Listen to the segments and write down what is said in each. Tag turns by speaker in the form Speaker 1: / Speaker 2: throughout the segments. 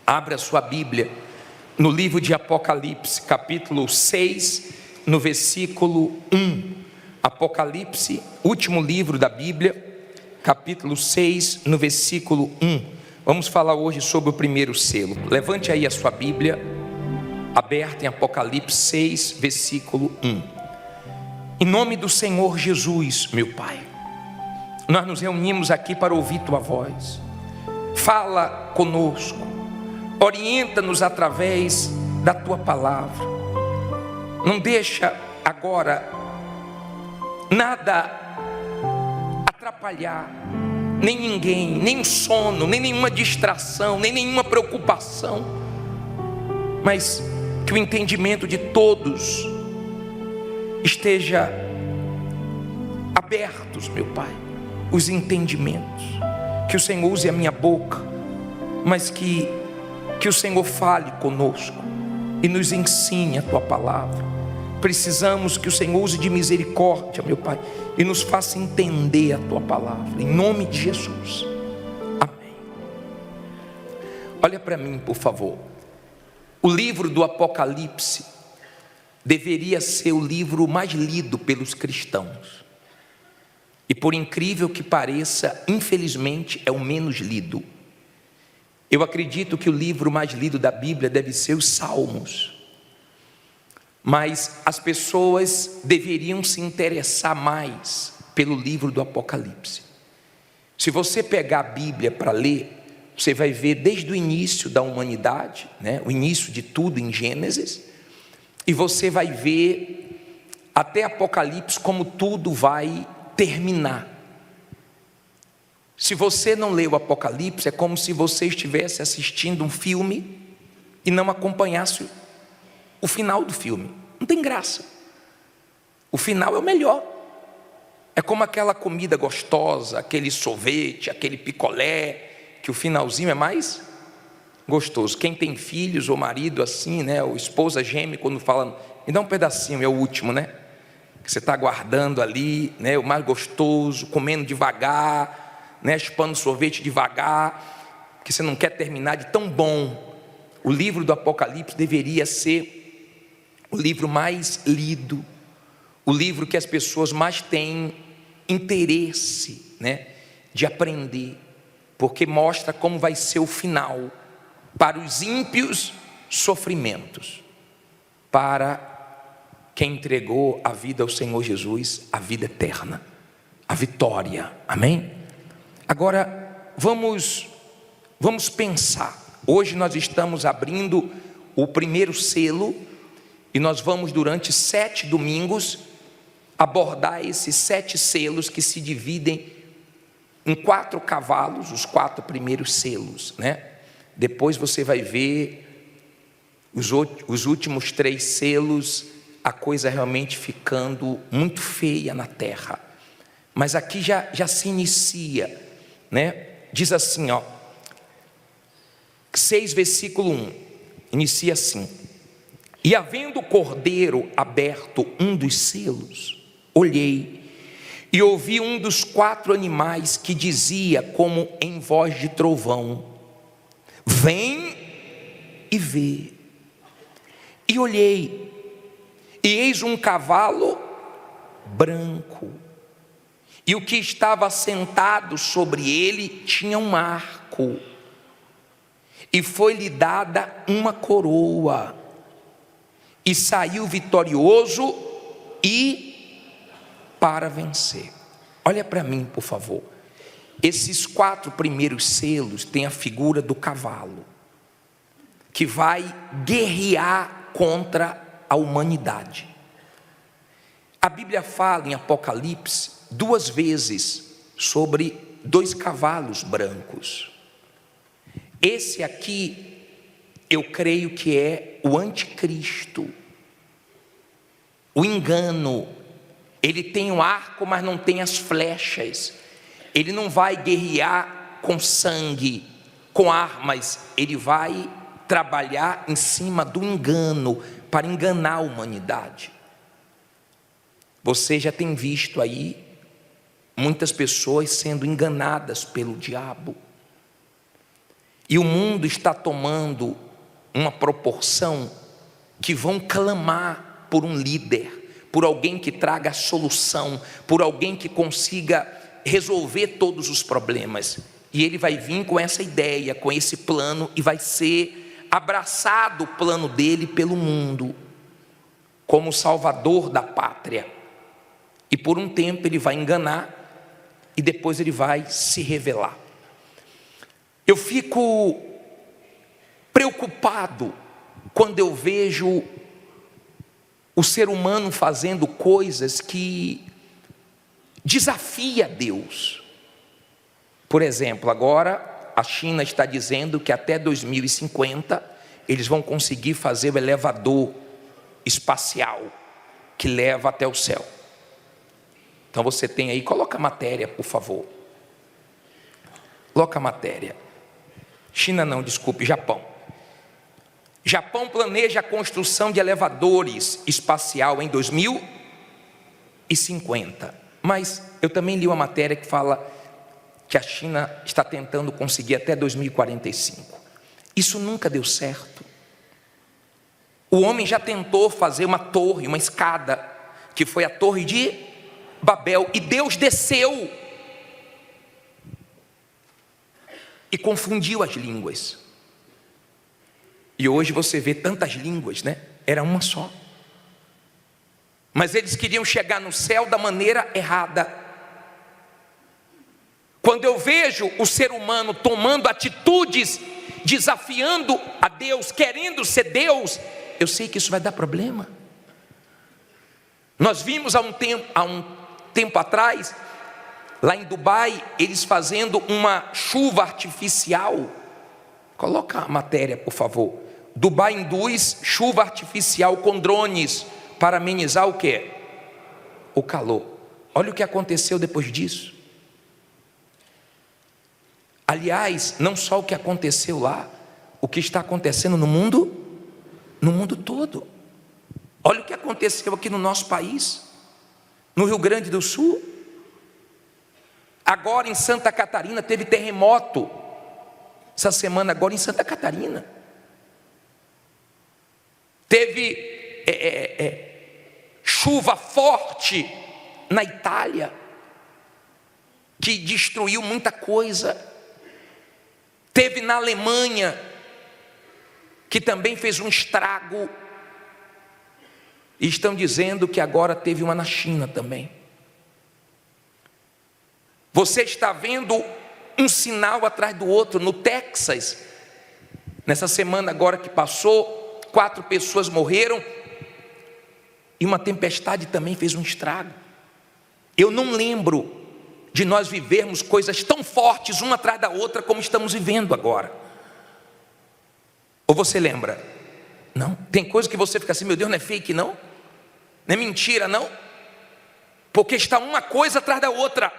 Speaker 1: Abra sua Bíblia no livro de Apocalipse, capítulo 6, no versículo 1. Apocalipse, último livro da Bíblia, capítulo 6, no versículo 1. Vamos falar hoje sobre o primeiro selo. Levante aí a sua Bíblia, aberta em Apocalipse 6, versículo 1. Em nome do Senhor Jesus, meu Pai, nós nos reunimos aqui para ouvir Tua voz. Fala conosco, orienta-nos através da Tua palavra. Não deixa agora nada atrapalhar, nem ninguém, nem o sono, nem nenhuma distração, nem nenhuma preocupação, mas que o entendimento de todos esteja abertos, meu Pai, os entendimentos, que o Senhor use a minha boca, mas que o Senhor fale conosco e nos ensine a Tua palavra. Precisamos que o Senhor use de misericórdia, meu Pai, e nos faça entender a Tua palavra, em nome de Jesus, amém. Olha para mim, por favor. O livro do Apocalipse deveria ser o livro mais lido pelos cristãos, e por incrível que pareça, infelizmente é o menos lido. Eu acredito que o livro mais lido da Bíblia deve ser os Salmos, mas as pessoas deveriam se interessar mais pelo livro do Apocalipse. Se você pegar a Bíblia para ler, você vai ver desde o início da humanidade, né? O início de tudo em Gênesis, e você vai ver até Apocalipse como tudo vai terminar. Se você não leu o Apocalipse, é como se você estivesse assistindo um filme e não acompanhasse o final do filme. Não tem graça. O final é o melhor. É como aquela comida gostosa, aquele sorvete, aquele picolé, que o finalzinho é mais gostoso. Quem tem filhos ou marido assim, né, ou esposa geme, quando fala, me dá um pedacinho, é o último, né? Que você está guardando ali, né, o mais gostoso, comendo devagar, né, chupando sorvete devagar, que você não quer terminar de tão bom. O livro do Apocalipse deveria ser o livro mais lido, o livro que as pessoas mais têm interesse, né, de aprender, porque mostra como vai ser o final. Para os ímpios, sofrimentos. Para quem entregou a vida ao Senhor Jesus, a vida eterna, a vitória, amém? Agora, vamos pensar. Hoje nós estamos abrindo o primeiro selo, e nós vamos durante 7 domingos abordar esses 7 selos que se dividem em 4 cavalos, os 4 primeiros selos, né? Depois você vai ver os últimos 3 selos, a coisa realmente ficando muito feia na terra. Mas aqui já se inicia, né? Diz assim, 6 versículo 1, inicia assim: e havendo o cordeiro aberto um dos selos, olhei e ouvi um dos 4 animais que dizia como em voz de trovão: vem e vê. E olhei, e eis um cavalo branco, e o que estava sentado sobre ele tinha um arco, e foi-lhe dada uma coroa, e saiu vitorioso e para vencer. Olha para mim, por favor. Esses 4 primeiros selos têm a figura do cavalo, que vai guerrear contra a humanidade. A Bíblia fala em Apocalipse 2 vezes sobre 2 cavalos brancos. Esse aqui, eu creio que é o anticristo, o engano. Ele tem um arco, mas não tem as flechas. Ele não vai guerrear com sangue, com armas. Ele vai trabalhar em cima do engano, para enganar a humanidade. Você já tem visto aí muitas pessoas sendo enganadas pelo diabo. E o mundo está tomando uma proporção que vão clamar por um líder, por alguém que traga a solução, por alguém que consiga resolver todos os problemas. E ele vai vir com essa ideia, com esse plano, e vai ser abraçado o plano dele pelo mundo, como salvador da pátria. E por um tempo ele vai enganar, e depois ele vai se revelar. Eu fico preocupado quando eu vejo o ser humano fazendo coisas que desafia Deus. Por exemplo, agora a China está dizendo que até 2050 eles vão conseguir fazer o elevador espacial que leva até o céu. Então você tem aí, coloca a matéria, por favor. Coloca a matéria. China não, desculpe, Japão. Japão planeja a construção de elevadores espacial em 2050. Mas eu também li uma matéria que fala que a China está tentando conseguir até 2045. Isso nunca deu certo. O homem já tentou fazer uma torre, uma escada, que foi a Torre de Babel, e Deus desceu e confundiu as línguas. E hoje você vê tantas línguas, né? Era uma só. Mas eles queriam chegar no céu da maneira errada. Quando eu vejo o ser humano tomando atitudes, desafiando a Deus, querendo ser Deus, eu sei que isso vai dar problema. Nós vimos há um tempo atrás, lá em Dubai, eles fazendo uma chuva artificial. Coloca a matéria, por favor. Dubai induz chuva artificial com drones para amenizar o quê? O calor. Olha o que aconteceu depois disso. Aliás, não só o que aconteceu lá, o que está acontecendo no mundo todo. Olha o que aconteceu aqui no nosso país, no Rio Grande do Sul. Agora em Santa Catarina teve terremoto. Essa semana agora em Santa Catarina. Teve chuva forte na Itália, que destruiu muita coisa. Teve na Alemanha, que também fez um estrago. E estão dizendo que agora teve uma na China também. Você está vendo um sinal atrás do outro. No Texas, nessa semana agora que passou, 4 pessoas morreram, e uma tempestade também fez um estrago. Eu não lembro de nós vivermos coisas tão fortes uma atrás da outra como estamos vivendo agora. Ou você lembra? Não? Tem coisa que você fica assim, meu Deus, não é fake não? Não é mentira não? Porque está uma coisa atrás da outra.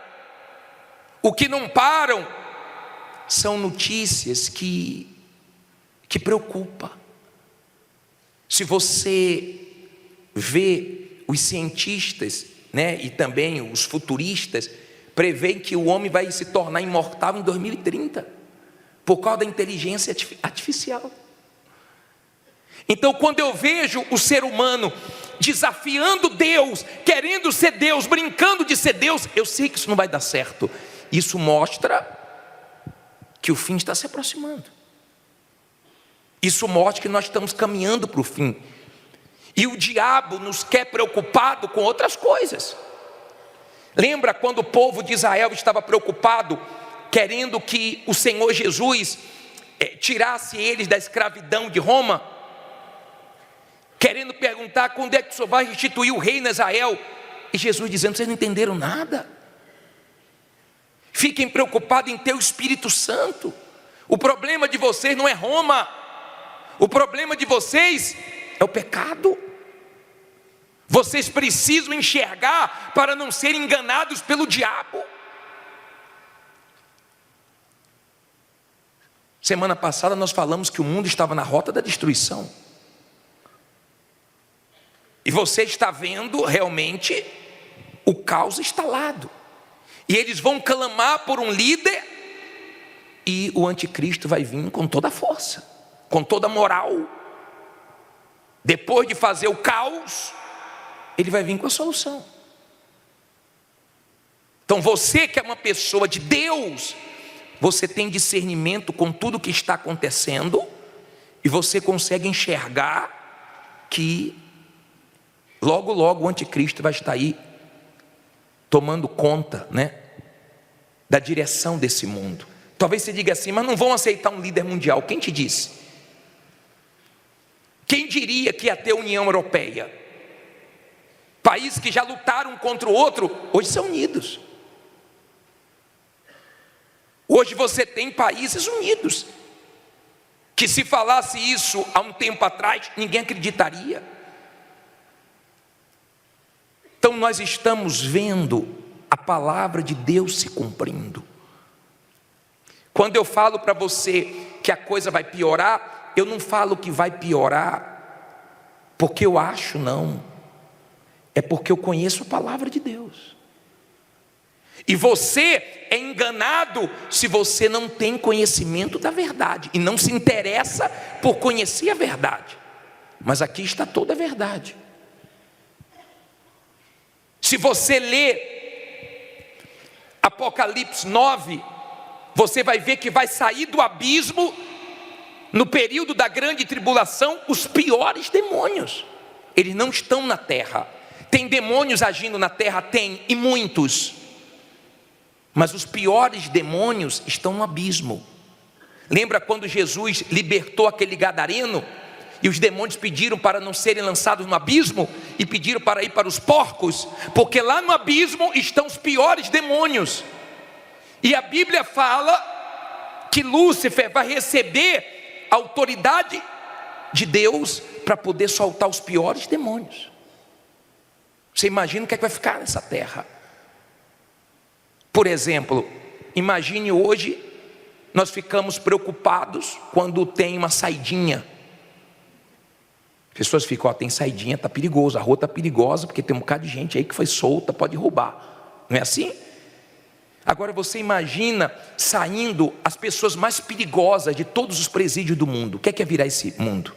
Speaker 1: O que não param são notícias que preocupam. Se você vê os cientistas, né, e também os futuristas, prevêem que o homem vai se tornar imortal em 2030, por causa da inteligência artificial. Então, quando eu vejo o ser humano desafiando Deus, querendo ser Deus, brincando de ser Deus, eu sei que isso não vai dar certo. Isso mostra que o fim está se aproximando. Isso mostra que nós estamos caminhando para o fim. E o diabo nos quer preocupado com outras coisas. Lembra quando o povo de Israel estava preocupado, querendo que o Senhor Jesus tirasse eles da escravidão de Roma? Querendo perguntar quando é que o Senhor vai restituir o reino a Israel? E Jesus dizendo, vocês não entenderam nada. Fiquem preocupados em ter o Espírito Santo. O problema de vocês não é Roma. O problema de vocês é o pecado. Vocês precisam enxergar para não serem enganados pelo diabo. Semana passada nós falamos que o mundo estava na rota da destruição. E você está vendo realmente o caos instalado. E eles vão clamar por um líder E o anticristo vai vir com toda a força, com toda a moral. Depois de fazer o caos, ele vai vir com a solução. Então você que é uma pessoa de Deus, você tem discernimento com tudo que está acontecendo, e você consegue enxergar que logo, logo o anticristo vai estar aí tomando conta, da direção desse mundo. Talvez você diga assim, mas não vão aceitar um líder mundial. Quem te disse? Quem diria que ia ter União Europeia? Países que já lutaram um contra o outro, hoje são unidos. Hoje você tem países unidos, que se falasse isso há um tempo atrás, ninguém acreditaria. Então nós estamos vendo a palavra de Deus se cumprindo. Quando eu falo para você que a coisa vai piorar, eu não falo que vai piorar porque eu acho, não. É porque eu conheço a palavra de Deus. E você é enganado se você não tem conhecimento da verdade e não se interessa por conhecer a verdade. Mas aqui está toda a verdade. Se você lê Apocalipse 9, você vai ver que vai sair do abismo, no período da grande tribulação, os piores demônios. Eles não estão na terra. Tem demônios agindo na terra? Tem, e muitos. Mas os piores demônios estão no abismo. Lembra quando Jesus libertou aquele gadareno? E os demônios pediram para não serem lançados no abismo? E pediram para ir para os porcos? Porque lá no abismo estão os piores demônios. E a Bíblia fala que Lúcifer vai receber a autoridade de Deus para poder soltar os piores demônios. Você imagina o que é que vai ficar nessa terra? Por exemplo, imagine hoje, nós ficamos preocupados quando tem uma saidinha. As pessoas ficam, tem saidinha, está perigoso, a rua está perigosa, porque tem um bocado de gente aí que foi solta, pode roubar. Não é assim? Agora você imagina saindo as pessoas mais perigosas de todos os presídios do mundo. O que é virar esse mundo?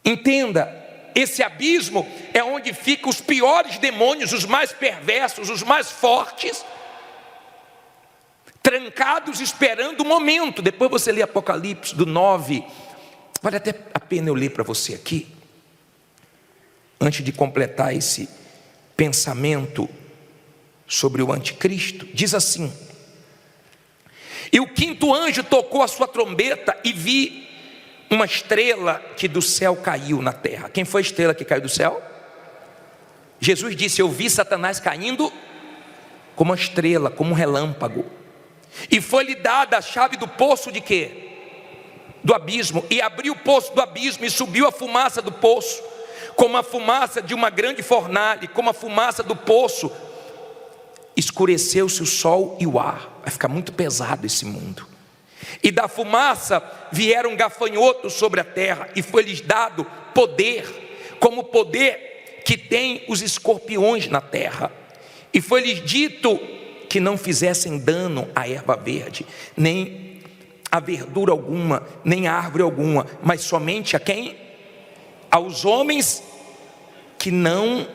Speaker 1: Entenda. Esse abismo é onde ficam os piores demônios, os mais perversos, os mais fortes, trancados esperando o momento. Depois você lê Apocalipse do 9, vale até a pena eu ler para você aqui, antes de completar esse pensamento sobre o anticristo. Diz assim: e o quinto anjo tocou a sua trombeta e vi uma estrela que do céu caiu na terra. Quem foi a estrela que caiu do céu? Jesus disse: eu vi Satanás caindo como uma estrela, como um relâmpago. E foi-lhe dada a chave do poço de quê? Do abismo. E abriu o poço do abismo e subiu a fumaça do poço, como a fumaça de uma grande fornalha, como a fumaça do poço. Escureceu-se o sol e o ar. Vai ficar muito pesado esse mundo. E da fumaça vieram gafanhotos sobre a terra, e foi-lhes dado poder, como o poder que tem os escorpiões na terra. E foi-lhes dito que não fizessem dano à erva verde, nem a verdura alguma, nem a árvore alguma, mas somente a quem? Aos homens que não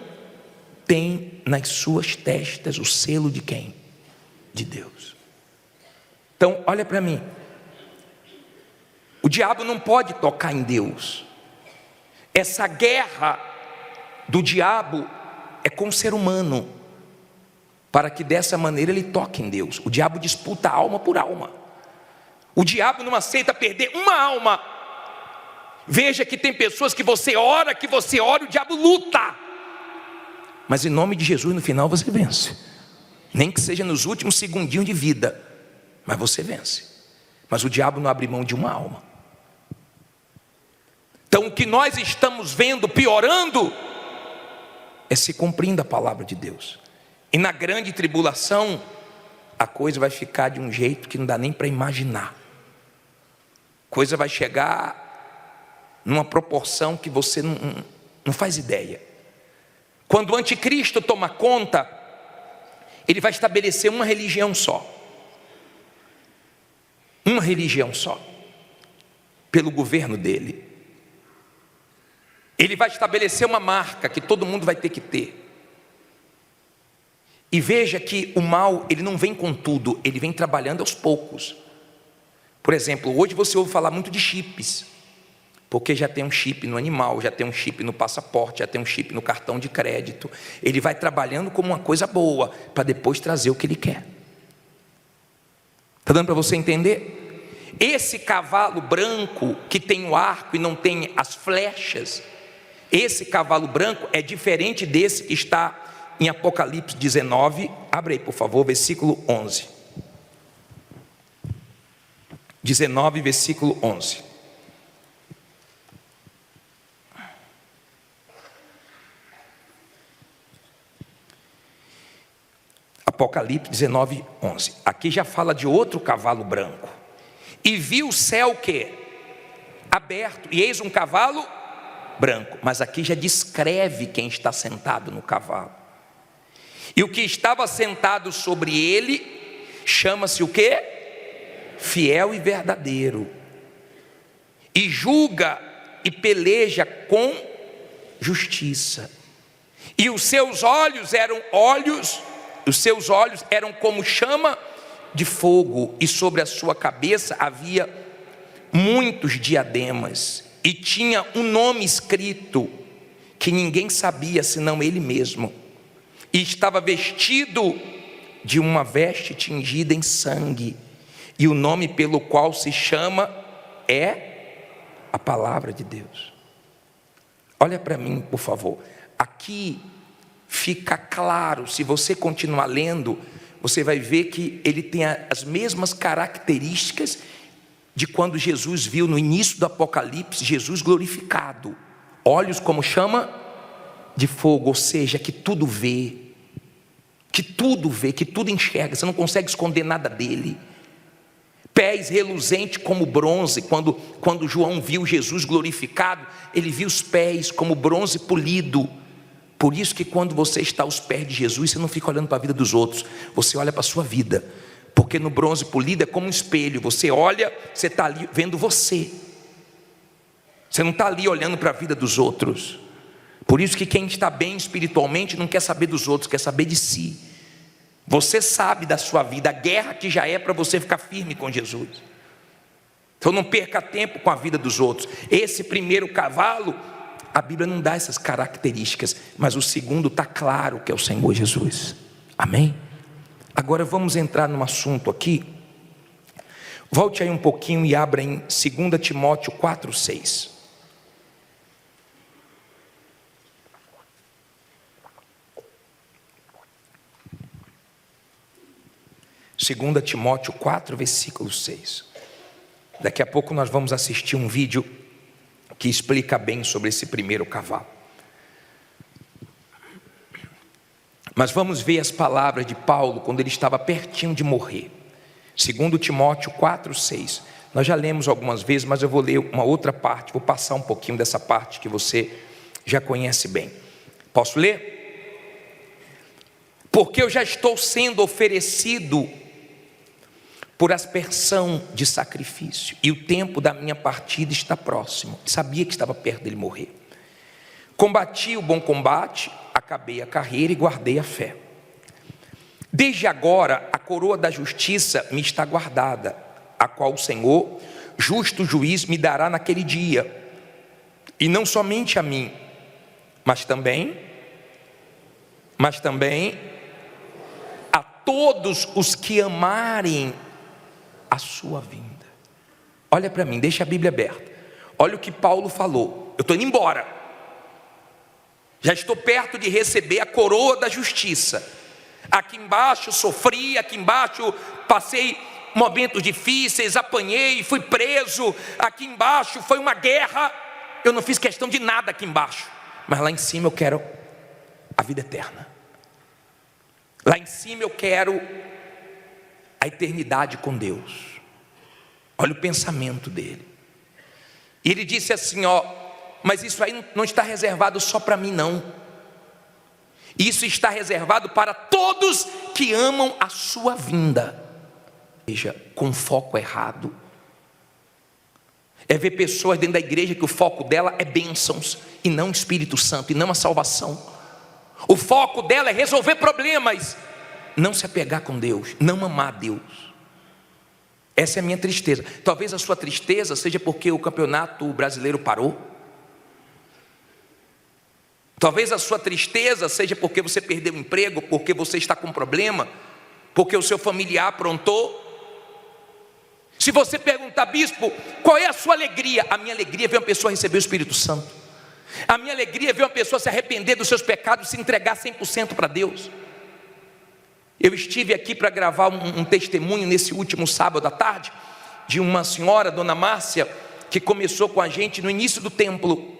Speaker 1: têm nas suas testas o selo de quem? De Deus. Então olha para mim. O diabo não pode tocar em Deus. Essa guerra do diabo é com o ser humano, para que dessa maneira ele toque em Deus. O diabo disputa alma por alma. O diabo não aceita perder uma alma. Veja que tem pessoas que você ora, o diabo luta. Mas em nome de Jesus, no final você vence. Nem que seja nos últimos segundinhos de vida, mas você vence. Mas o diabo não abre mão de uma alma. Então o que nós estamos vendo piorando é se cumprindo a palavra de Deus. E na grande tribulação a coisa vai ficar de um jeito que não dá nem para imaginar. A coisa vai chegar numa proporção que você não faz ideia. Quando o anticristo toma conta, ele vai estabelecer uma religião só. Uma religião só. Pelo governo dele. Ele vai estabelecer uma marca que todo mundo vai ter que ter. E veja que o mal, ele não vem com tudo, ele vem trabalhando aos poucos. Por exemplo, hoje você ouve falar muito de chips, porque já tem um chip no animal, já tem um chip no passaporte, já tem um chip no cartão de crédito. Ele vai trabalhando como uma coisa boa, para depois trazer o que ele quer. Está dando para você entender? Esse cavalo branco que tem o arco e não tem as flechas, esse cavalo branco é diferente desse que está em Apocalipse 19, abre aí por favor, versículo 11. 19, versículo 11. Apocalipse 19, 11. Aqui já fala de outro cavalo branco. E viu o céu que? Aberto, e eis um cavalo branco. Mas aqui já descreve quem está sentado no cavalo. E o que estava sentado sobre ele, chama-se o quê? Fiel e verdadeiro. E julga e peleja com justiça. E os seus olhos eram como chama de fogo, e sobre a sua cabeça havia muitos diademas, e tinha um nome escrito que ninguém sabia senão ele mesmo, e estava vestido de uma veste tingida em sangue, e o nome pelo qual se chama é a palavra de Deus. Olha para mim, por favor. Aqui fica claro, se você continuar lendo, você vai ver que ele tem as mesmas características de quando Jesus viu no início do Apocalipse, Jesus glorificado. Olhos como chama de fogo, ou seja, que tudo vê, que tudo enxerga, você não consegue esconder nada dele. Pés reluzentes como bronze. Quando João viu Jesus glorificado, ele viu os pés como bronze polido. Por isso que quando você está aos pés de Jesus, você não fica olhando para a vida dos outros, você olha para a sua vida, porque no bronze polido é como um espelho, você olha, você está ali vendo você não está ali olhando para a vida dos outros. Por isso que quem está bem espiritualmente não quer saber dos outros, quer saber de si. Você sabe da sua vida, a guerra que já é para você ficar firme com Jesus. Então não perca tempo com a vida dos outros. Esse primeiro cavalo, a Bíblia não dá essas características, mas o segundo está claro que é o Senhor Jesus. Amém? Agora vamos entrar num assunto aqui. Volte aí um pouquinho e abra em 2 Timóteo 4:6. 2 Timóteo 4, versículo 6. Daqui a pouco nós vamos assistir um vídeo que explica bem sobre esse primeiro cavalo. Mas vamos ver as palavras de Paulo quando ele estava pertinho de morrer. 2 Timóteo 4, 6. Nós já lemos algumas vezes, mas eu vou ler uma outra parte, vou passar um pouquinho dessa parte que você já conhece bem. Posso ler? Porque eu já estou sendo oferecido por aspersão de sacrifício, e o tempo da minha partida está próximo. Sabia que estava perto dele morrer. Combati o bom combate, acabei a carreira e guardei a fé. Desde agora a coroa da justiça me está guardada, a qual o Senhor, justo juiz, me dará naquele dia, e não somente a mim, mas também a todos os que amarem a sua vinda. Olha para mim, deixa a Bíblia aberta. Olha o que Paulo falou. Eu estou indo embora, já estou perto de receber a coroa da justiça. Aqui embaixo sofri, aqui embaixo passei momentos difíceis, apanhei, fui preso, aqui embaixo foi uma guerra, eu não fiz questão de nada aqui embaixo, mas lá em cima eu quero a vida eterna. Lá em cima eu quero a eternidade com Deus. Olha o pensamento dele. E ele disse assim, mas isso aí não está reservado só para mim não. Isso está reservado para todos que amam a sua vinda. Veja, com foco errado. É ver pessoas dentro da igreja que o foco dela é bênçãos e não o Espírito Santo, e não a salvação. O foco dela é resolver problemas, não se apegar com Deus, não amar Deus. Essa é a minha tristeza. Talvez a sua tristeza seja porque o campeonato brasileiro parou. Talvez a sua tristeza seja porque você perdeu o emprego, porque você está com problema, porque o seu familiar aprontou. Se você perguntar, bispo, qual é a sua alegria? A minha alegria é ver uma pessoa receber o Espírito Santo. A minha alegria é ver uma pessoa se arrepender dos seus pecados e se entregar 100% para Deus. Eu estive aqui para gravar um testemunho nesse último sábado à tarde, de uma senhora, dona Márcia, que começou com a gente no início do templo.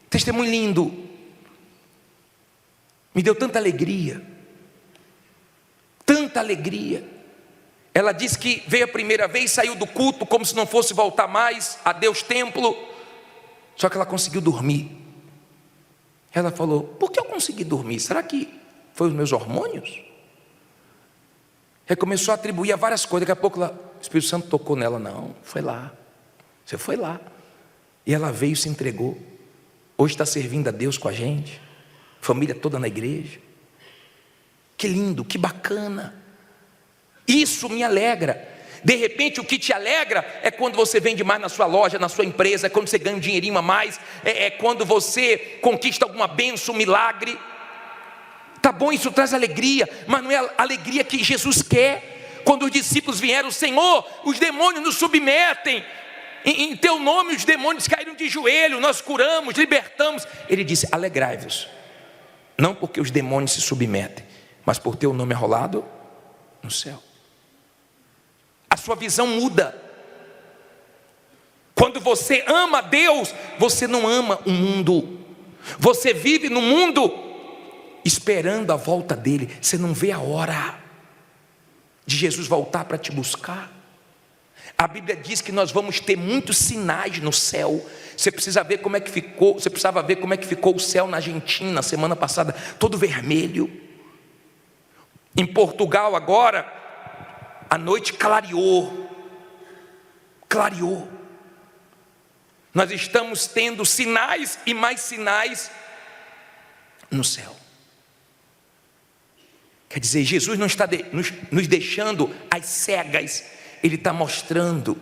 Speaker 1: Testemunho lindo. Me deu tanta alegria. Tanta alegria. Ela disse que veio a primeira vez, saiu do culto como se não fosse voltar mais, adeus templo. Só que ela conseguiu dormir. Ela falou, por que eu consegui dormir? Será que foi os meus hormônios? Ela começou a atribuir a várias coisas. Daqui a pouco o Espírito Santo tocou nela. Não, foi lá. Você foi lá. E ela veio e se entregou. Hoje está servindo a Deus com a gente. Família toda na igreja. Que lindo, que bacana. Isso me alegra. De repente o que te alegra é quando você vende mais na sua loja, na sua empresa, é quando você ganha um dinheirinho a mais, é quando você conquista alguma bênção, um milagre. Tá bom, isso traz alegria, mas não é a alegria que Jesus quer. Quando os discípulos vieram, Senhor, os demônios nos submetem, em teu nome os demônios caíram de joelho, nós curamos, libertamos. Ele disse, alegrai-vos, não porque os demônios se submetem, mas por teu nome arrolado no céu. A sua visão muda. Quando você ama Deus, você não ama o mundo. Você vive no mundo esperando a volta dele. Você não vê a hora de Jesus voltar para te buscar. A Bíblia diz que nós vamos ter muitos sinais no céu. Você precisa ver como é que ficou. Você precisava ver como é que ficou o céu na Argentina semana passada, todo vermelho. Em Portugal agora, a noite clareou. Clareou. Nós estamos tendo sinais e mais sinais no céu. Quer dizer, Jesus não está nos deixando às cegas. Ele está mostrando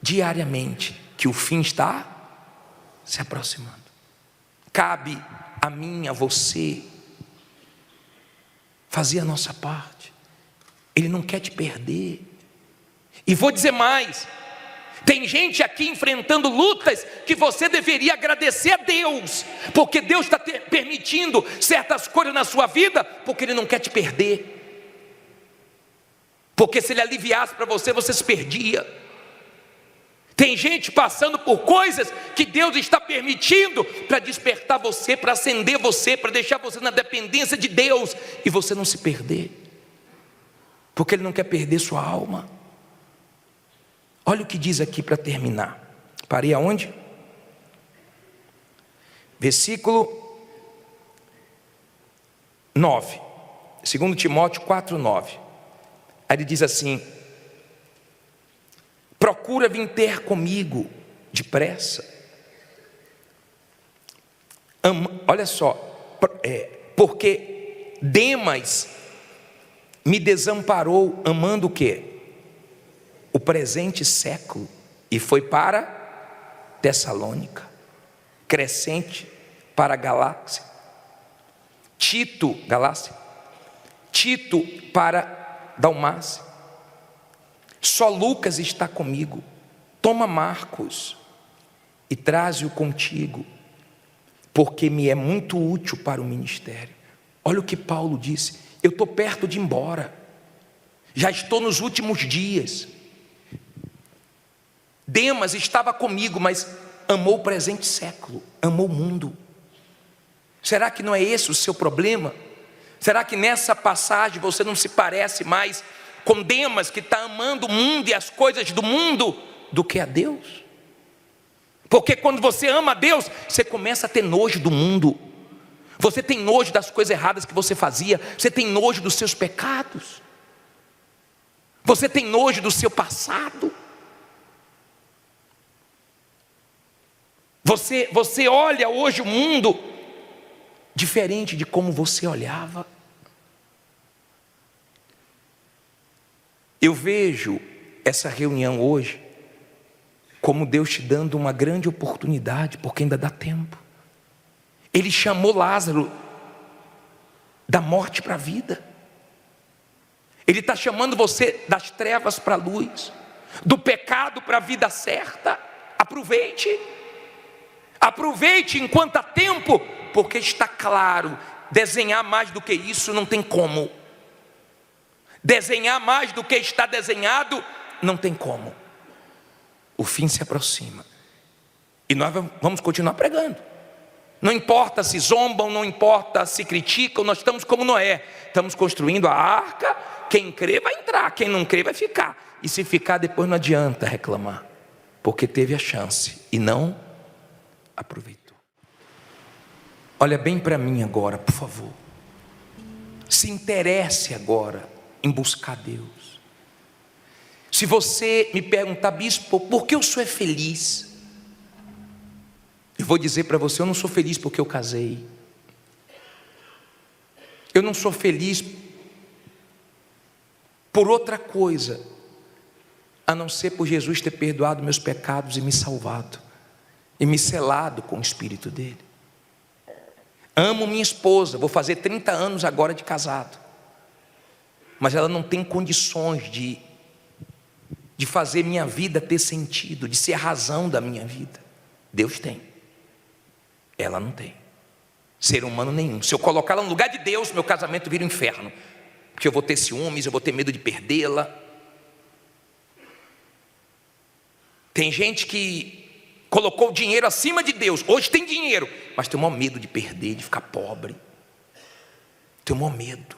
Speaker 1: diariamente que o fim está se aproximando. Cabe a mim, a você, fazer a nossa parte. Ele não quer te perder. E vou dizer mais, tem gente aqui enfrentando lutas que você deveria agradecer a Deus, porque Deus está permitindo certas coisas na sua vida, porque Ele não quer te perder. Porque se Ele aliviasse para você, você se perdia. Tem gente passando por coisas que Deus está permitindo para despertar você, para acender você, para deixar você na dependência de Deus e você não se perder, porque Ele não quer perder sua alma. Olha o que diz aqui para terminar. Parei aonde? Versículo 9, 2 Timóteo 4:9. Aí ele diz assim: procura vir ter comigo depressa. Olha só, porque Demas me desamparou amando o quê? O presente século, e foi para Tessalônica. Crescente para Galácia. Tito para Dalmácia. Só Lucas está comigo. Toma Marcos e traze-o contigo, porque me é muito útil para o ministério. Olha o que Paulo disse: eu estou perto de ir embora, já estou nos últimos dias. Demas estava comigo, mas amou o presente século, amou o mundo. Será que não é esse o seu problema? Será que nessa passagem você não se parece mais com Demas, que está amando o mundo e as coisas do mundo, do que a Deus? Porque quando você ama a Deus, você começa a ter nojo do mundo. Você tem nojo das coisas erradas que você fazia. Você tem nojo dos seus pecados. Você tem nojo do seu passado. Você olha hoje o mundo diferente de como você olhava. Eu vejo essa reunião hoje como Deus te dando uma grande oportunidade, porque ainda dá tempo. Ele chamou Lázaro da morte para a vida. Ele está chamando você das trevas para a luz, do pecado para a vida certa. Aproveite. Aproveite enquanto há tempo, porque está claro, desenhar mais do que isso não tem como. Desenhar mais do que está desenhado, não tem como. O fim se aproxima. E nós vamos continuar pregando. Não importa se zombam, não importa se criticam, nós estamos como Noé. Estamos construindo a arca, quem crê vai entrar, quem não crê vai ficar. E se ficar depois não adianta reclamar, porque teve a chance e não aproveitou. Olha bem para mim agora, por favor. Se interesse agora em buscar Deus. Se você me perguntar, bispo, por que o senhor é feliz? Eu vou dizer para você, eu não sou feliz porque eu casei. Eu não sou feliz por outra coisa, a não ser por Jesus ter perdoado meus pecados e me salvado, e me selado com o Espírito dele. Amo minha esposa, vou fazer 30 anos agora de casado, mas ela não tem condições de fazer minha vida ter sentido, de ser a razão da minha vida. Deus tem, ela não tem. Ser humano nenhum. Se eu colocar ela no lugar de Deus, meu casamento vira um inferno, porque eu vou ter ciúmes, eu vou ter medo de perdê-la. Tem gente que colocou o dinheiro acima de Deus. Hoje tem dinheiro, mas tem o maior medo de perder, de ficar pobre. Tem o maior medo,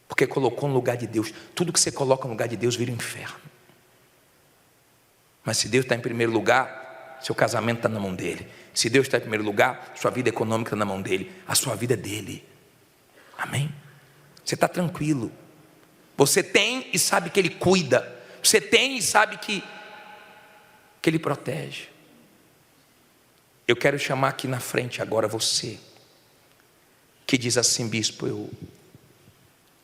Speaker 1: porque colocou no lugar de Deus. Tudo que você coloca no lugar de Deus vira um inferno. Mas se Deus está em primeiro lugar, seu casamento está na mão dele. Se Deus está em primeiro lugar, sua vida econômica está na mão dele. A sua vida é dele. Amém? Você está tranquilo. Você tem e sabe que ele cuida. Você tem e sabe que ele protege. Eu quero chamar aqui na frente agora você que diz assim, bispo,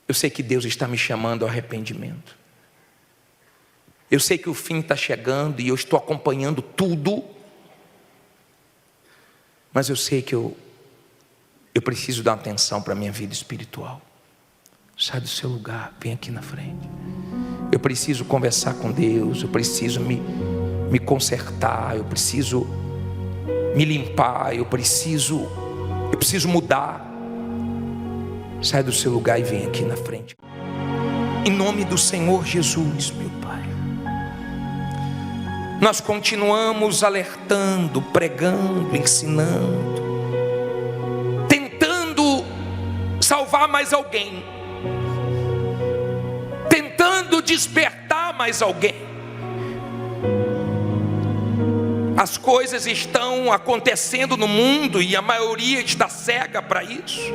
Speaker 1: eu sei que Deus está me chamando ao arrependimento. Eu sei que o fim está chegando e eu estou acompanhando tudo, mas eu sei que eu preciso dar atenção para a minha vida espiritual. Sai do seu lugar, vem aqui na frente. Eu preciso conversar com Deus, eu preciso me consertar, eu preciso me limpar, eu preciso mudar. Sai do seu lugar e vem aqui na frente. Em nome do Senhor Jesus, meu Pai, nós continuamos alertando, pregando, ensinando, tentando salvar mais alguém, tentando despertar mais alguém. As coisas estão acontecendo no mundo e a maioria está cega para isso.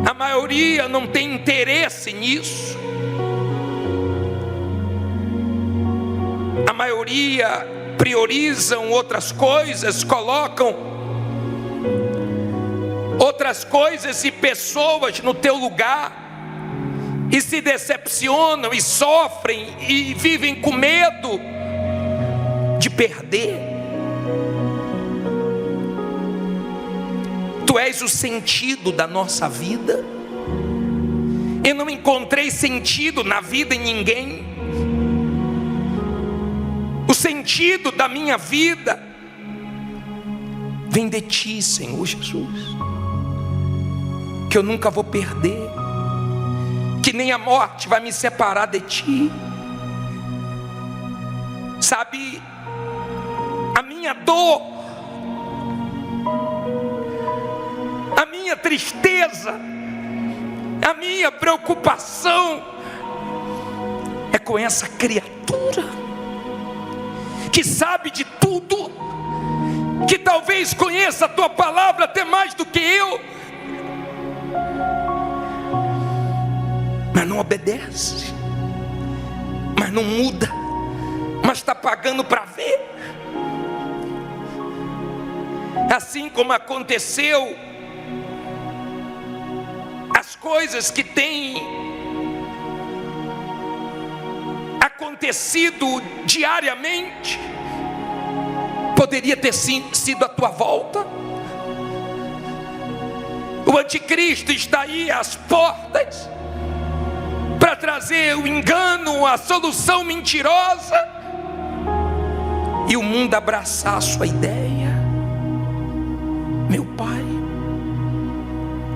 Speaker 1: A maioria não tem interesse nisso. A maioria priorizam outras coisas, colocam outras coisas e pessoas no teu lugar, e se decepcionam, e sofrem, e vivem com medo de perder. Tu és o sentido da nossa vida. Eu não encontrei sentido na vida em ninguém. O sentido da minha vida vem de ti, Senhor Jesus, que eu nunca vou perder, que nem a morte vai me separar de ti. Sabe, a minha dor, a minha tristeza, a minha preocupação é com essa criatura que sabe de tudo, que talvez conheça a tua palavra até mais do que eu, mas não obedece, mas não muda, mas está pagando para ver. Assim como aconteceu, as coisas que têm acontecido diariamente, poderia ter sido a tua volta. O anticristo está aí às portas para trazer o engano, a solução mentirosa, e o mundo abraçar a sua ideia. Meu Pai,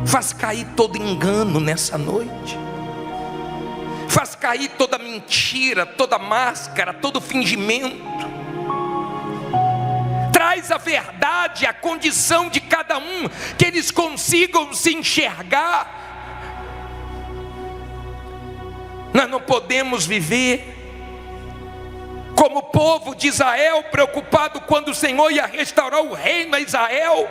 Speaker 1: faz cair todo engano nessa noite, faz cair toda mentira, toda máscara, todo fingimento. Traz a verdade, a condição de cada um, que eles consigam se enxergar. Nós não podemos viver como o povo de Israel, preocupado quando o Senhor ia restaurar o reino a Israel,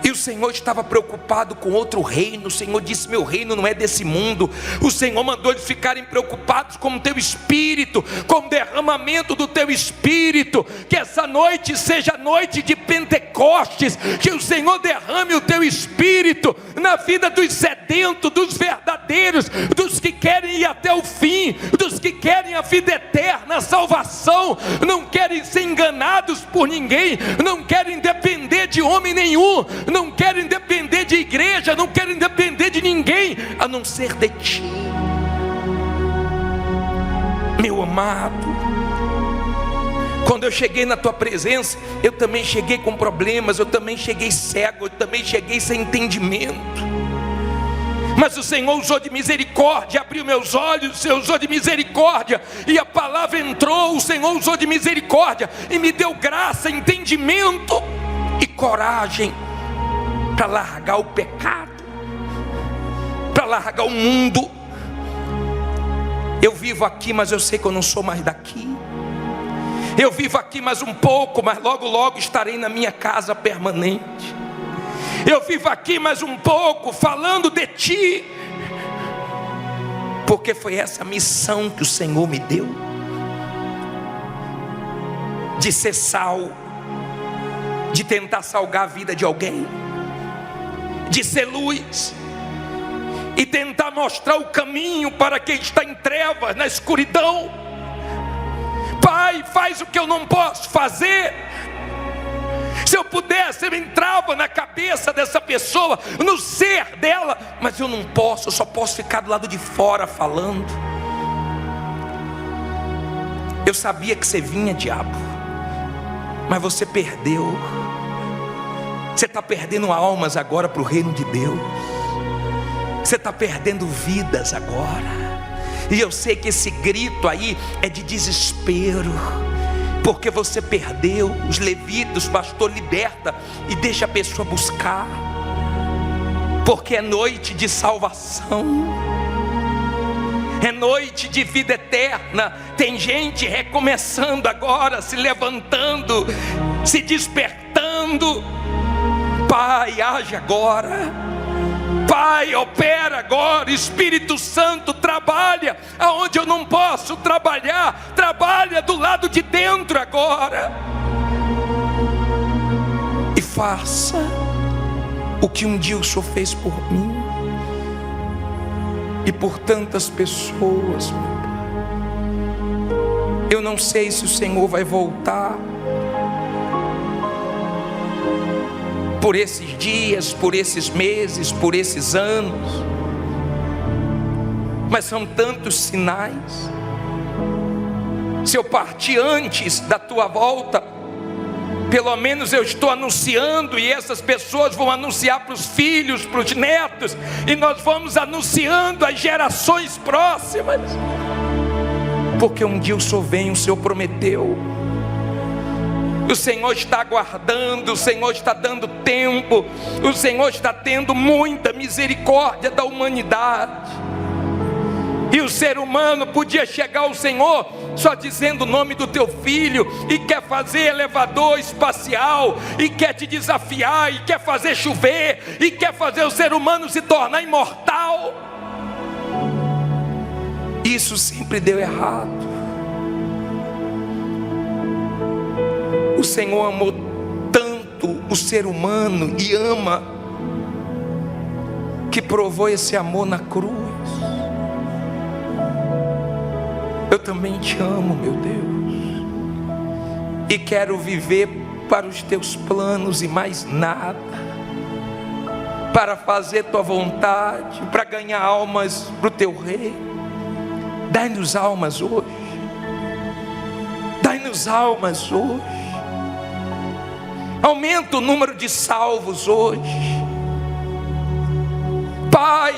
Speaker 1: e o Senhor estava preocupado com outro reino. O Senhor disse: meu reino não é desse mundo. O Senhor mandou eles ficarem preocupados com o teu espírito, com o derramamento do teu espírito. Que essa noite seja noite de Pentecostes, que o Senhor derrame o teu espírito na vida dos sedentos, dos verdadeiros, dos que querem ir até o fim, dos que querem a vida eterna, a salvação, não querem ser enganados por ninguém, não querem depender de homem nenhum, não querem depender de igreja, não querem depender de ninguém, a não ser de ti. Meu amado, quando eu cheguei na tua presença, eu também cheguei com problemas, eu também cheguei cego, eu também cheguei sem entendimento, mas o Senhor usou de misericórdia, abriu meus olhos, o Senhor usou de misericórdia, e a palavra entrou. O Senhor usou de misericórdia e me deu graça, entendimento e coragem para largar o pecado, para largar o mundo. Eu vivo aqui, mas eu sei que eu não sou mais daqui. Eu vivo aqui mais um pouco, mas logo logo estarei na minha casa permanente. Eu vivo aqui mais um pouco, falando de ti, porque foi essa missão que o Senhor me deu, de ser sal, de tentar salgar a vida de alguém, de ser luz e tentar mostrar o caminho para quem está em trevas, na escuridão. Pai, faz o que eu não posso fazer. Se eu pudesse, eu entrava na cabeça dessa pessoa, no ser dela, mas eu não posso, eu só posso ficar do lado de fora falando. Eu sabia que você vinha, diabo, mas você perdeu. Você está perdendo almas agora para o reino de Deus. Você está perdendo vidas agora. E eu sei que esse grito aí é de desespero, porque você perdeu. Os levitas, pastor, liberta e deixa a pessoa buscar, porque é noite de salvação, é noite de vida eterna. Tem gente recomeçando agora, se levantando, se despertando. Pai, age agora. Pai, opera agora. Espírito Santo, trabalha aonde eu não posso trabalhar. Trabalha do lado de dentro agora, e faça o que um dia o Senhor fez por mim e por tantas pessoas. Eu não sei se o Senhor vai voltar por esses dias, por esses meses, por esses anos, mas são tantos sinais. Se eu partir antes da tua volta, pelo menos eu estou anunciando, e essas pessoas vão anunciar para os filhos, para os netos, e nós vamos anunciando às gerações próximas, porque um dia o Senhor vem, o Senhor prometeu. O Senhor está aguardando, o Senhor está dando tempo, o Senhor está tendo muita misericórdia da humanidade. E o ser humano podia chegar ao Senhor só dizendo o nome do teu filho, e quer fazer elevador espacial, e quer te desafiar, e quer fazer chover, e quer fazer o ser humano se tornar imortal. Isso sempre deu errado. O Senhor amou tanto o ser humano e ama, que provou esse amor na cruz. Eu também te amo, meu Deus, e quero viver para os teus planos e mais nada, para fazer tua vontade, para ganhar almas para o teu reino. Dai-nos almas hoje, dai-nos almas hoje, aumenta o número de salvos hoje, Pai.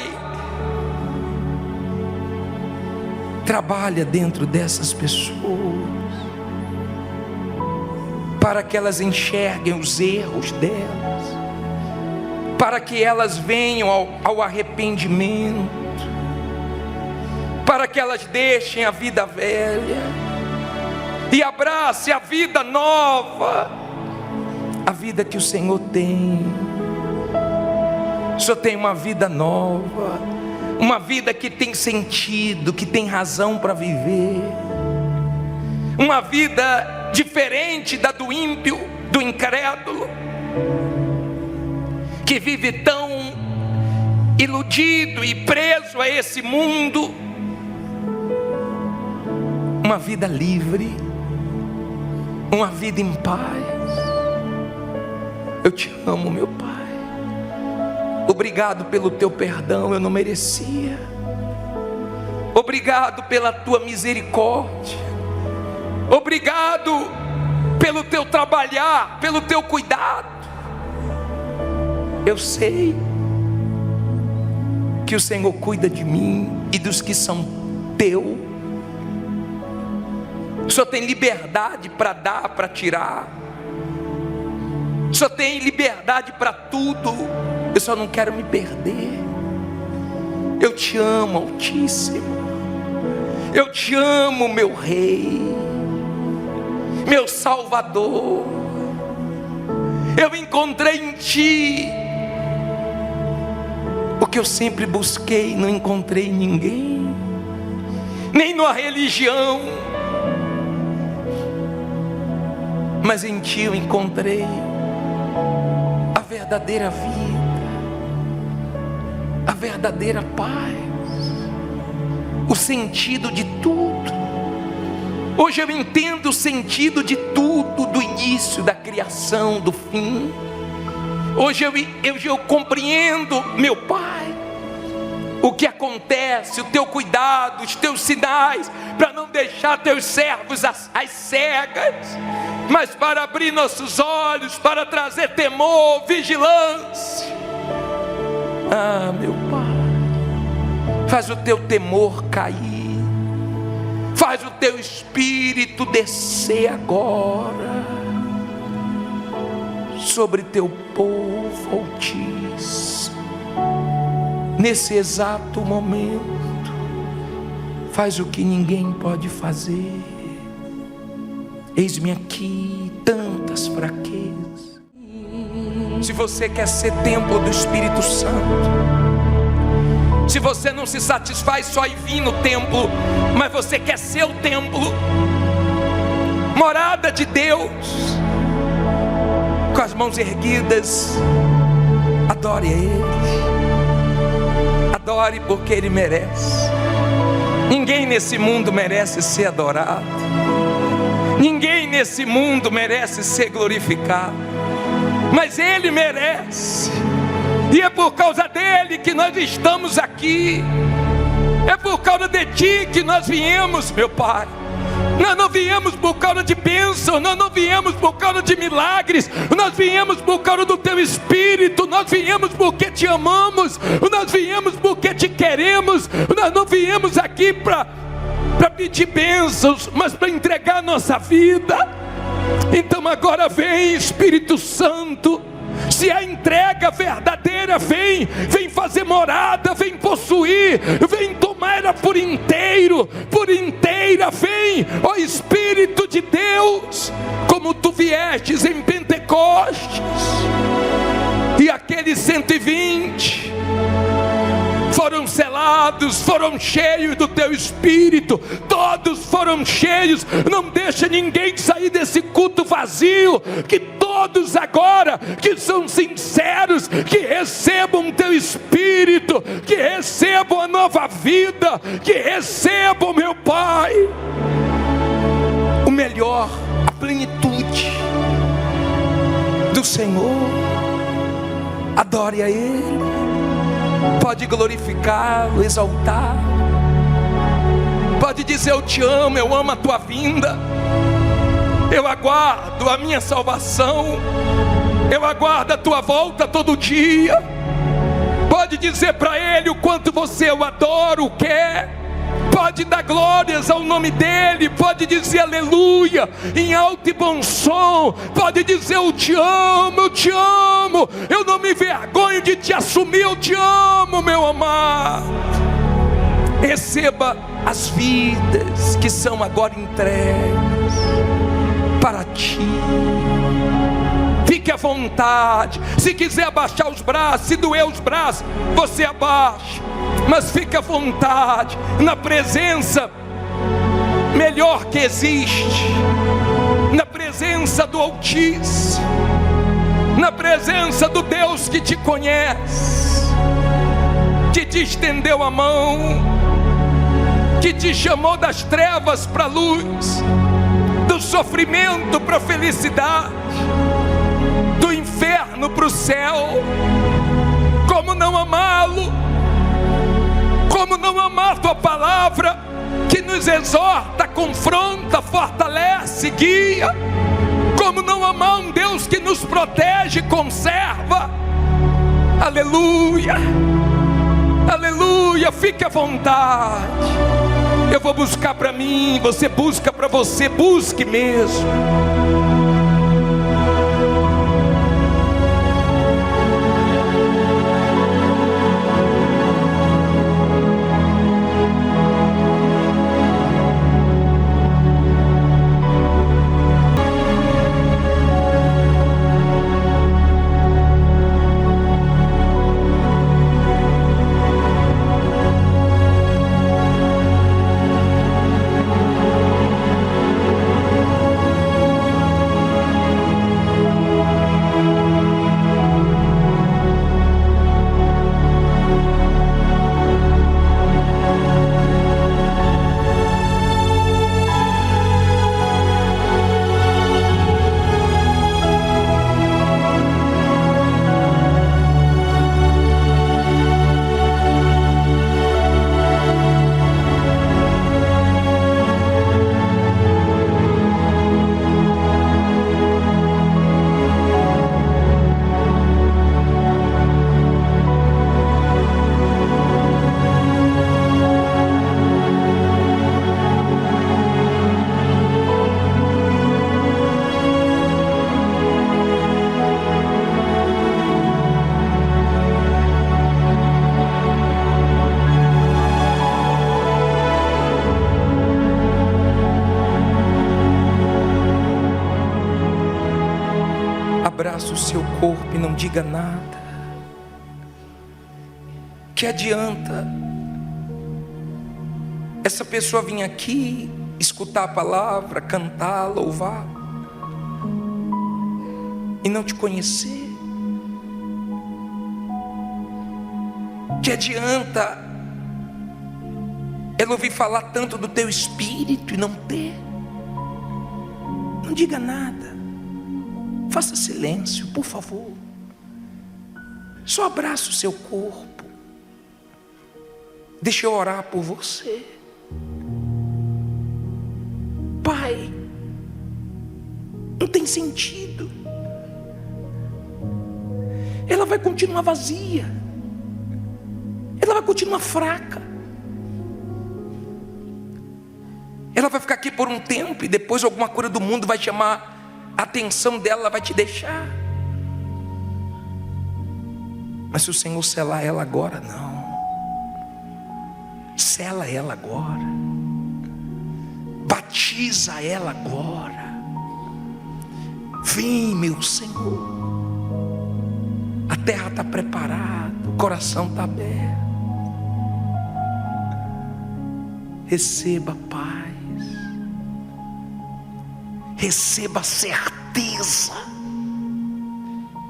Speaker 1: Trabalha dentro dessas pessoas, para que elas enxerguem os erros delas, para que elas venham ao arrependimento, para que elas deixem a vida velha e abracem a vida nova, a vida que o Senhor tem. O Senhor tem uma vida nova, uma vida que tem sentido, que tem razão para viver, uma vida diferente da do ímpio, do incrédulo, que vive tão iludido e preso a esse mundo. Uma vida livre, uma vida em paz. Eu te amo, meu Pai. Obrigado pelo teu perdão, eu não merecia. Obrigado pela tua misericórdia. Obrigado pelo teu trabalhar, pelo teu cuidado. Eu sei que o Senhor cuida de mim e dos que são teu. O Senhor tem liberdade para dar, para tirar. O Senhor tem liberdade para tudo. Eu só não quero me perder. Eu te amo, Altíssimo. Eu te amo, meu Rei, meu Salvador. Eu encontrei em Ti o que eu sempre busquei, não encontrei em ninguém, nem numa religião, mas em Ti eu encontrei a verdadeira vida, a verdadeira paz, o sentido de tudo. Hoje eu entendo o sentido de tudo, do início, da criação, do fim. Hoje eu compreendo, meu Pai, o que acontece, o teu cuidado, os teus sinais, para não deixar teus servos às cegas, mas para abrir nossos olhos, para trazer temor, vigilância. Ah, meu Pai, faz o teu temor cair, faz o teu espírito descer agora sobre teu povo, Altíssimo. Nesse exato momento, faz o que ninguém pode fazer. Eis-me aqui, tantas fraquezas. Se você quer ser templo do Espírito Santo, se você não se satisfaz só em vir no templo, mas você quer ser o templo, morada de Deus, com as mãos erguidas, adore a Ele, adore porque Ele merece. Ninguém nesse mundo merece ser adorado, ninguém nesse mundo merece ser glorificado, mas Ele merece. E é por causa dele que nós estamos aqui. É por causa de Ti que nós viemos, meu Pai. Nós não viemos por causa de bênção, nós não viemos por causa de milagres, nós viemos por causa do Teu Espírito, nós viemos porque Te amamos, nós viemos porque Te queremos. Nós não viemos aqui para pedir bênçãos, mas para entregar nossa vida. Então agora vem, Espírito Santo, Se a entrega verdadeira vem fazer morada, vem possuir, vem tomar ela por inteira, vem, ó Espírito de Deus, como tu viestes em Pentecostes, e aqueles 120 foram selados, foram cheios do teu Espírito, todos foram cheios. Não deixa ninguém sair desse culto vazio, que todos agora que são sinceros, que recebam teu Espírito, que recebam a nova vida, que recebam, meu Pai, o melhor, a plenitude do Senhor. Adore a Ele, pode glorificá-lo, exaltar, pode dizer: eu te amo, eu amo a tua vinda, eu aguardo a minha salvação, eu aguardo a tua volta todo dia. Pode dizer para Ele o quanto você o adora, o quer, pode dar glórias ao nome dEle, pode dizer aleluia em alto e bom som, pode dizer: eu te amo, eu não me vergonho de te assumir, eu te amo, meu amado. Receba as vidas que são agora entregues para ti. Fique à vontade. Se quiser abaixar os braços, se doer os braços, você abaixa, mas fique à vontade, na presença melhor que existe, na presença do Altíssimo, na presença do Deus que te conhece, que te estendeu a mão, que te chamou das trevas para a luz, do sofrimento para a felicidade, do inferno para o céu. Como não amá-lo? Como não amar a tua palavra, que nos exorta, confronta, fortalece, guia? Como não amar um Deus que nos protege, conserva? Aleluia, aleluia. Fique à vontade. Eu vou buscar para mim, você busca para você, busque mesmo. Abraça o seu corpo e não diga nada. Que adianta essa pessoa vir aqui, escutar a palavra, cantar, louvar, e não te conhecer? Que adianta ela ouvir falar tanto do teu Espírito e não ter? Não diga nada. Faça silêncio, por favor. Só abraça o seu corpo. Deixa eu orar por você. Pai, não tem sentido. Ela vai continuar vazia. Ela vai continuar fraca. Ela vai ficar aqui por um tempo e depois alguma coisa do mundo vai chamar a atenção dela, vai te deixar. Mas se o Senhor selar ela agora, não. Sela ela agora. Batiza ela agora. Vem, meu Senhor. A terra está preparada, o coração está aberto. Receba paz. Receba certeza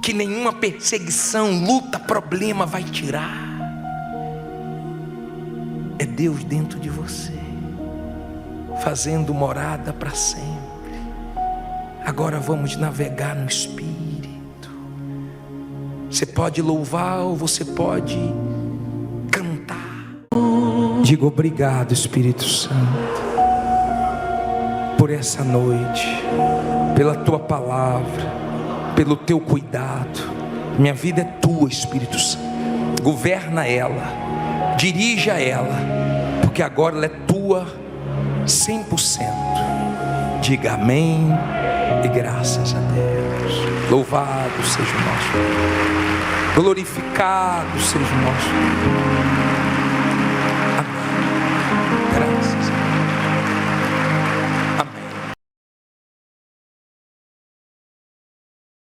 Speaker 1: que nenhuma perseguição, luta, problema vai tirar. É Deus dentro de você, fazendo morada para sempre. Agora vamos navegar no Espírito. Você pode louvar ou você pode cantar. Diga obrigado, Espírito Santo, por essa noite, pela tua palavra, pelo teu cuidado. Minha vida é tua, Espírito Santo. Governa ela, dirija ela, porque agora ela é tua 100%. Diga amém e graças a Deus. Louvado seja o nosso Deus, glorificado seja o nosso Deus.